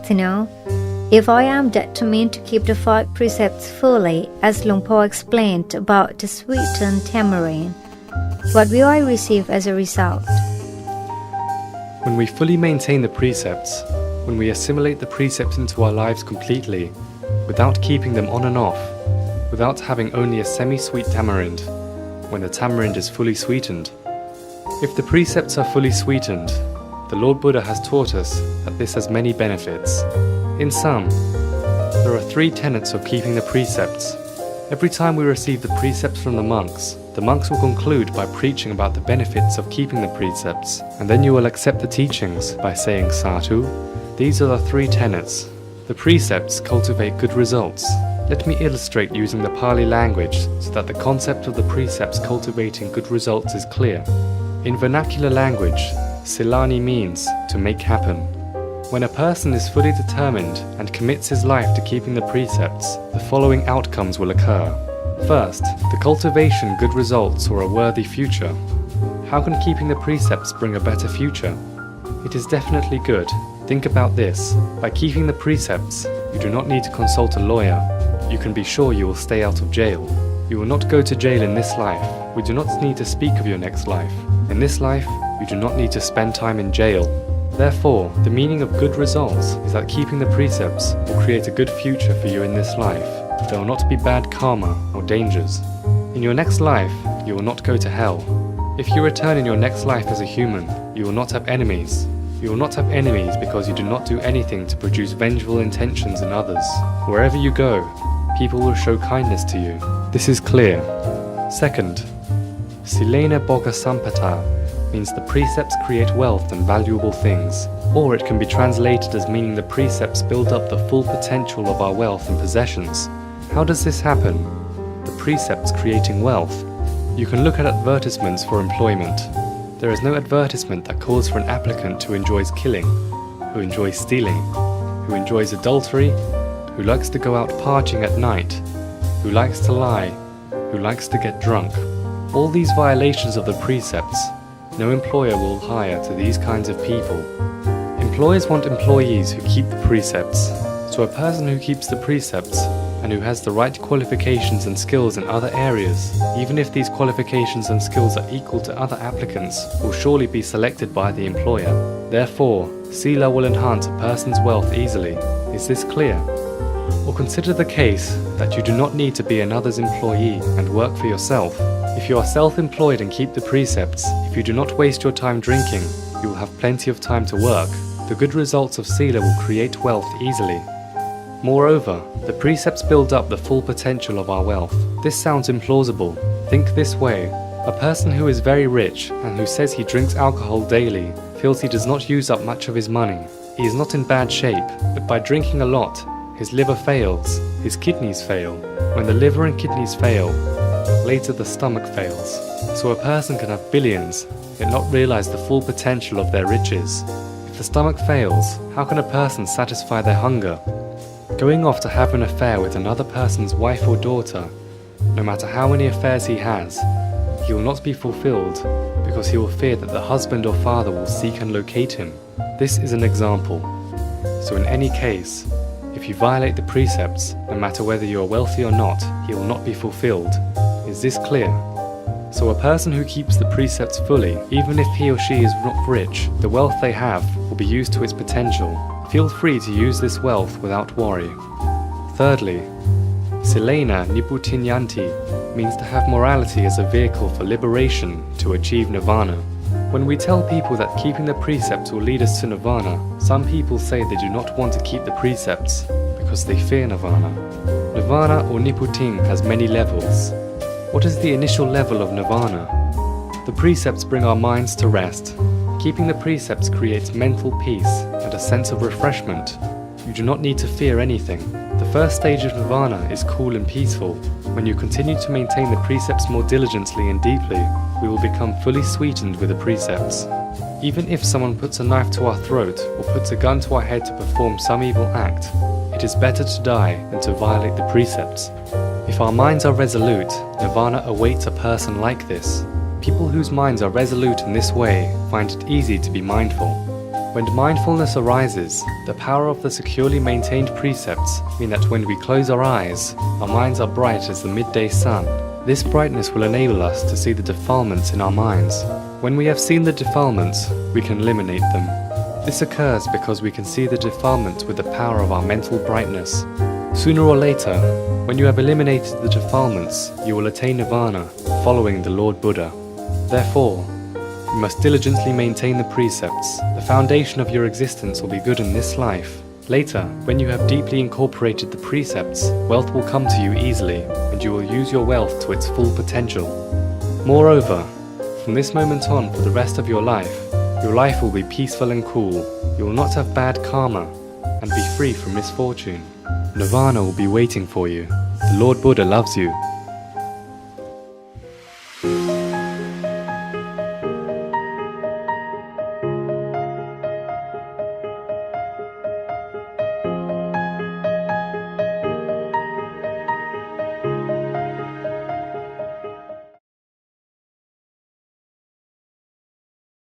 If I am determined to keep the 5 precepts fully, as Luang Po explained about the sweetened tamarind, what will I receive as a result? When we fully maintain the precepts, when we assimilate the precepts into our lives completely, without keeping them on and off, without having only a semi-sweet tamarind, when the tamarind is fully sweetened. If the precepts are fully sweetened, the Lord Buddha has taught us that this has many benefits. In sum, there are 3 tenets of keeping the precepts. Every time we receive the precepts from the monks will conclude by preaching about the benefits of keeping the precepts, and then you will accept the teachings by saying Sadhu. These are the 3 tenets. The precepts cultivate good results. Let me illustrate using the Pali language so that the concept of the precepts cultivating good results is clear. In vernacular language, Silani means to make happen. When a person is fully determined and commits his life to keeping the precepts, the following outcomes will occur. First, the cultivation good results or a worthy future. How can keeping the precepts bring a better future? It is definitely good. Think about this. By keeping the precepts, you do not need to consult a lawyer. You can be sure you will stay out of jail. You will not go to jail in this life. We do not need to speak of your next life. In this life, you do not need to spend time in jail. Therefore, the meaning of good results is that keeping the precepts will create a good future for you in this life. There will not be bad karma or dangers. In your next life, you will not go to hell. If you return in your next life as a human, you will not have enemies. You will not have enemies because you do not do anything to produce vengeful intentions in others. Wherever you go, people will show kindness to you. This is clear. Second, Silena Boga Sampata means the precepts create wealth and valuable things, or it can be translated as meaning the precepts build up the full potential of our wealth and possessions. How does this happen? The precepts creating wealth. You can look at advertisements for employment. There is no advertisement that calls for an applicant who enjoys killing, who enjoys stealing, who enjoys adultery, who likes to go out partying at night, who likes to lie, who likes to get drunk. All these violations of the precepts, no employer will hire to these kinds of people. Employers want employees who keep the precepts. So a person who keeps the precepts and who has the right qualifications and skills in other areas, even if these qualifications and skills are equal to other applicants, will surely be selected by the employer. Therefore, Sila will enhance a person's wealth easily. Is this clear? Or consider the case that you do not need to be another's employee and work for yourself. If you are self-employed and keep the precepts, if you do not waste your time drinking, you will have plenty of time to work. The good results of Sila will create wealth easily. Moreover, the precepts build up the full potential of our wealth. This sounds implausible. Think this way. A person who is very rich and who says he drinks alcohol daily feels he does not use up much of his money. He is not in bad shape, but by drinking a lot, his liver fails, his kidneys fail. When the liver and kidneys fail, later the stomach fails. So a person can have billions, yet not realize the full potential of their riches. If the stomach fails, how can a person satisfy their hunger? Going off to have an affair with another person's wife or daughter, no matter how many affairs he has, he will not be fulfilled because he will fear that the husband or father will seek and locate him. This is an example. So in any case, if you violate the precepts, no matter whether you are wealthy or not, he will not be fulfilled. Is this clear? So a person who keeps the precepts fully, even if he or she is not rich, the wealth they have will be used to its potential. Feel free to use this wealth without worry. Thirdly, Silena Niputinyanti means to have morality as a vehicle for liberation to achieve nirvana. When we tell people that keeping the precepts will lead us to nirvana, some people say they do not want to keep the precepts because they fear nirvana. Nirvana or Niputing has many levels. What is the initial level of nirvana? The precepts bring our minds to rest. Keeping the precepts creates mental peace and a sense of refreshment. You do not need to fear anything. The first stage of nirvana is cool and peaceful. When you continue to maintain the precepts more diligently and deeply, we will become fully sweetened with the precepts. Even if someone puts a knife to our throat or puts a gun to our head to perform some evil act, it is better to die than to violate the precepts. If our minds are resolute, nirvana awaits a person like this. People whose minds are resolute in this way find it easy to be mindful. When mindfulness arises, the power of the securely maintained precepts mean that when we close our eyes, our minds are bright as the midday sun. This brightness will enable us to see the defilements in our minds. When we have seen the defilements, we can eliminate them. This occurs because we can see the defilements with the power of our mental brightness. Sooner or later, when you have eliminated the defilements, you will attain nirvana, following the Lord Buddha. Therefore, you must diligently maintain the precepts. The foundation of your existence will be good in this life. Later, when you have deeply incorporated the precepts, wealth will come to you easily, and you will use your wealth to its full potential. Moreover, from this moment on for the rest of your life will be peaceful and cool. You will not have bad karma, and be free from misfortune. Nirvana will be waiting for you. The Lord Buddha loves you.